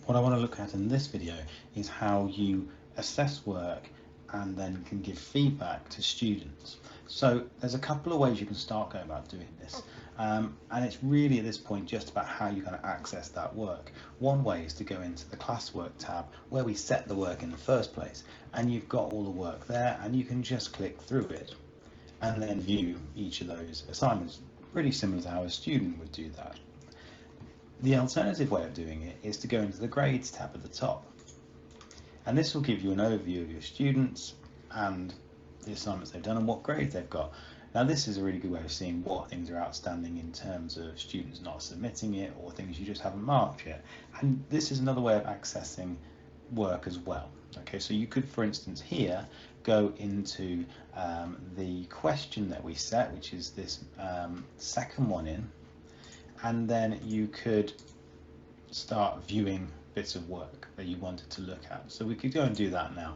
What I want to look at in this video is how you assess work and then can give feedback to students. So there's a couple of ways you can start going about doing this, and it's really at this point just about how you're going to access that work. One way is to go into the classwork tab where we set the work in the first place, and you've got all the work there and you can just click through it and then view each of those assignments, pretty similar to how a student would do that. The alternative way of doing it is to go into the grades tab at the top, and this will give you an overview of your students and the assignments they've done and what grades they've got. Now this is a really good way of seeing what things are outstanding in terms of students not submitting it or things you just haven't marked yet, and this is another way of accessing work as well. Okay, so you could, for instance, here go into the question that we set, which is this second one in, and then you could start viewing bits of work that you wanted to look at. So we could go and do that now.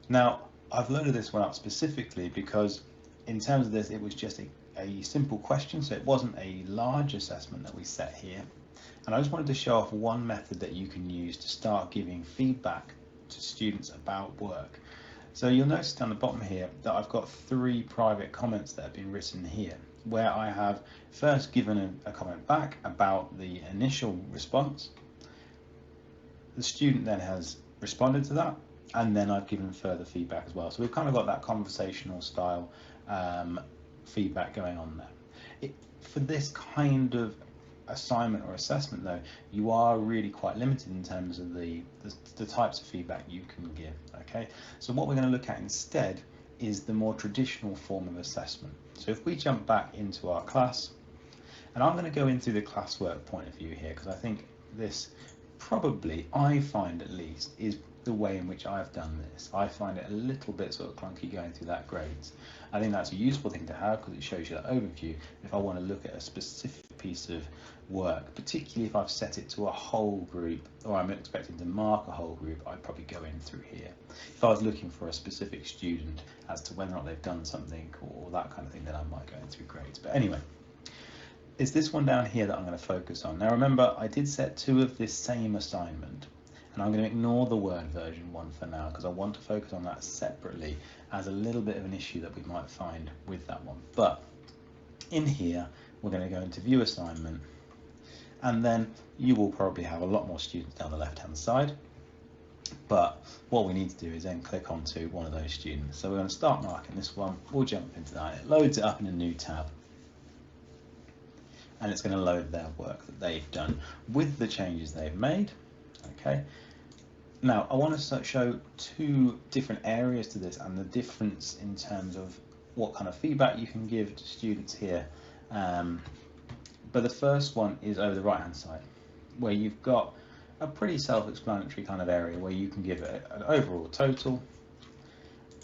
Now, I've loaded this one up specifically because in terms of this, it was just a simple question, so it wasn't a large assessment that we set here. And I just wanted to show off one method that you can use to start giving feedback to students about work. So you'll notice down the bottom here that I've got 3 private comments that have been written here, where I have first given a comment back about the initial response. The student then has responded to that, and then I've given further feedback as well. So we've kind of got that conversational style feedback going on there. For this kind of assignment or assessment though, you are really quite limited in terms of the types of feedback you can give. Okay, so what we're going to look at instead is the more traditional form of assessment. So if we jump back into our class, and I'm going to go in through the classwork point of view here, because I think this probably, I find at least, is the way in which I've done this. I find it a little bit sort of clunky going through that grades. I think that's a useful thing to have because it shows you that overview. If I want to look at a specific piece of work, particularly if I've set it to a whole group or I'm expecting to mark a whole group, I'd probably go in through here. If I was looking for a specific student as to whether or not they've done something or that kind of thing, then I might go in through grades. But anyway, it's this one down here that I'm going to focus on. Now remember, I did set 2 of this same assignment, and I'm going to ignore the Word version one for now because I want to focus on that separately as a little bit of an issue that we might find with that one. But in here, we're going to go into View Assignment, and then you will probably have a lot more students down the left-hand side. But what we need to do is then click onto one of those students. So we're going to start marking this one. We'll jump into that. It loads it up in a new tab, and it's going to load their work that they've done with the changes they've made. Okay, now I want to show 2 different areas to this and the difference in terms of what kind of feedback you can give to students here. But the first one is over the right hand side, where you've got a pretty self-explanatory kind of area where you can give it an overall total,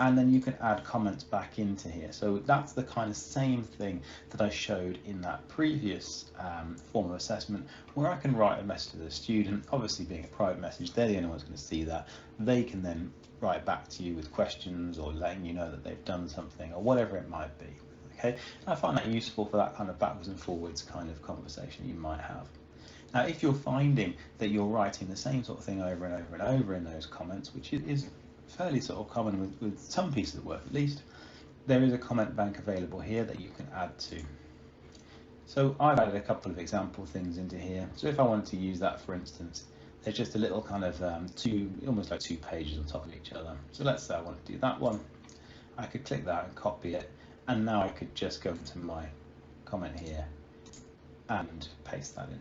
and then you can add comments back into here. So that's the kind of same thing that I showed in that previous form of assessment, where I can write a message to the student. Obviously being a private message, they're the only ones going to see that. They can then write back to you with questions or letting you know that they've done something or whatever it might be. Okay, and I find that useful for that kind of backwards and forwards kind of conversation you might have. Now if you're finding that you're writing the same sort of thing over and over and over in those comments, which is fairly sort of common with some pieces of work at least, there is a comment bank available here that you can add to. So I've added a couple of example things into here. So if I wanted to use that, for instance, there's just a little kind of almost like 2 pages on top of each other. So let's say I want to do that one. I could click that and copy it, and now I could just go into my comment here and paste that in.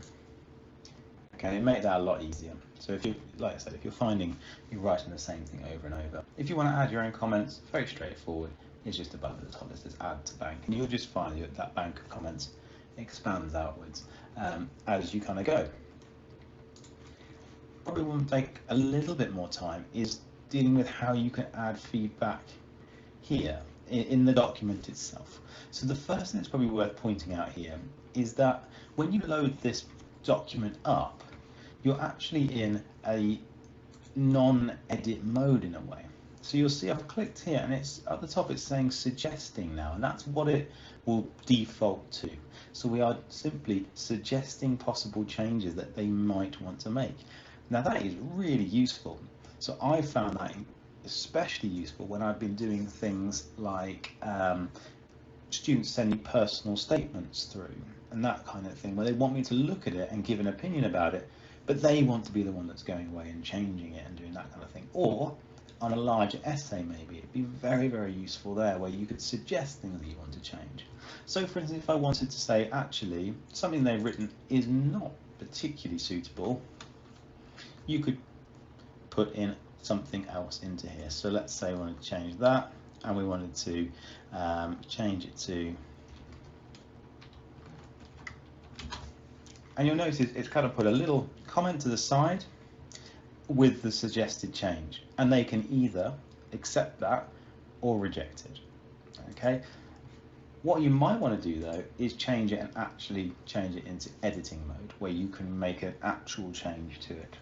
Okay, make that a lot easier. So if you, like I said, if you're finding you're writing the same thing over and over, if you want to add your own comments, very straightforward. It's just above at the top, it says add to bank, and you'll just find that that bank of comments expands outwards as you kind of go. Probably will take a little bit more time is dealing with how you can add feedback here in the document itself. So the first thing that's probably worth pointing out here is that when you load this document up, you're actually in a non-edit mode in a way. So you'll see I've clicked here and it's at the top, it's saying suggesting now, and that's what it will default to. So we are simply suggesting possible changes that they might want to make. Now that is really useful. So I found that especially useful when I've been doing things like students sending personal statements through and that kind of thing, where they want me to look at it and give an opinion about it, but they want to be the one that's going away and changing it and doing that kind of thing. Or on a larger essay, maybe it'd be very, very useful there, where you could suggest things that you want to change. So for instance, if I wanted to say actually something they've written is not particularly suitable, you could put in something else into here. So let's say we wanted to change that, and we wanted to change it to, and you'll notice it's kind of put a little comment to the side with the suggested change, and they can either accept that or reject it. Okay, what you might want to do though is change it and actually change it into editing mode, where you can make an actual change to it.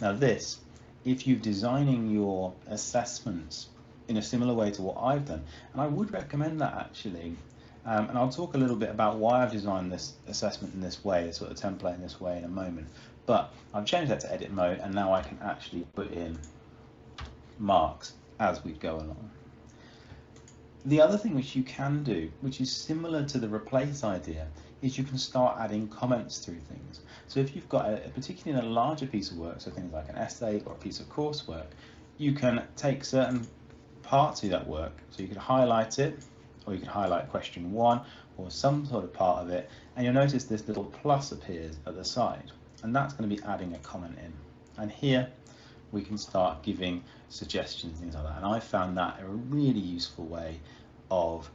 Now this, if you're designing your assessments in a similar way to what I've done, and I would recommend that actually, and I'll talk a little bit about why I've designed this assessment in this way, sort of template in this way in a moment, but I've changed that to edit mode, and now I can actually put in marks as we go along. The other thing which you can do, which is similar to the replace idea, is you can start adding comments through things. So if you've got particularly in a larger piece of work, so things like an essay or a piece of coursework, you can take certain parts of that work, so you could highlight it, or you could highlight question 1 or some sort of part of it, and you'll notice this little plus appears at the side, and that's going to be adding a comment in. And here we can start giving suggestions, things like that, and I found that a really useful way of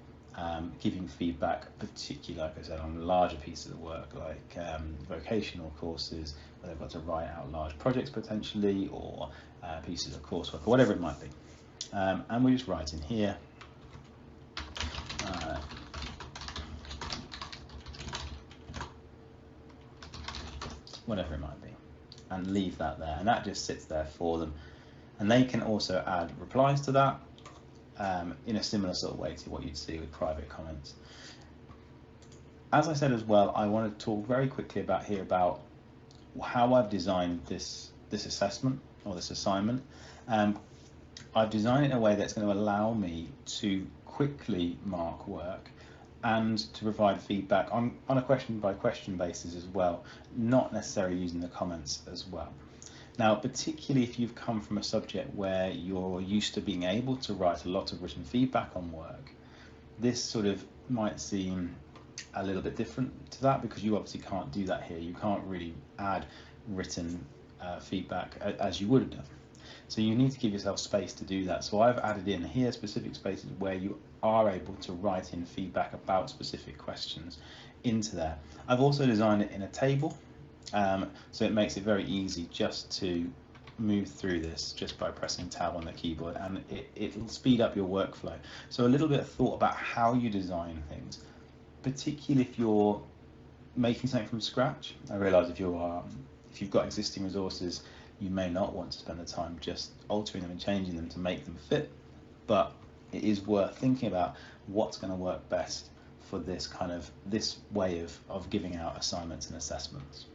giving feedback, particularly, like I said, on larger pieces of work, like vocational courses, where they've got to write out large projects potentially, or pieces of coursework, or whatever it might be. And we just write in here, whatever it might be, and leave that there, and that just sits there for them. And they can also add replies to that in a similar sort of way to what you'd see with private comments. As I said as well, I want to talk very quickly about how I've designed this assessment or this assignment. I've designed it in a way that's going to allow me to quickly mark work and to provide feedback on a question by question basis as well, not necessarily using the comments as well. Now, particularly if you've come from a subject where you're used to being able to write a lot of written feedback on work, this sort of might seem a little bit different to that, because you obviously can't do that here. You can't really add written feedback as you would have done. So you need to give yourself space to do that. So I've added in here specific spaces where you are able to write in feedback about specific questions into there. I've also designed it in a table, so it makes it very easy just to move through this just by pressing tab on the keyboard, and it'll speed up your workflow. So a little bit of thought about how you design things, particularly if you're making something from scratch. I realise if you've got existing resources, you may not want to spend the time just altering them and changing them to make them fit, but it is worth thinking about what's going to work best for this way of giving out assignments and assessments.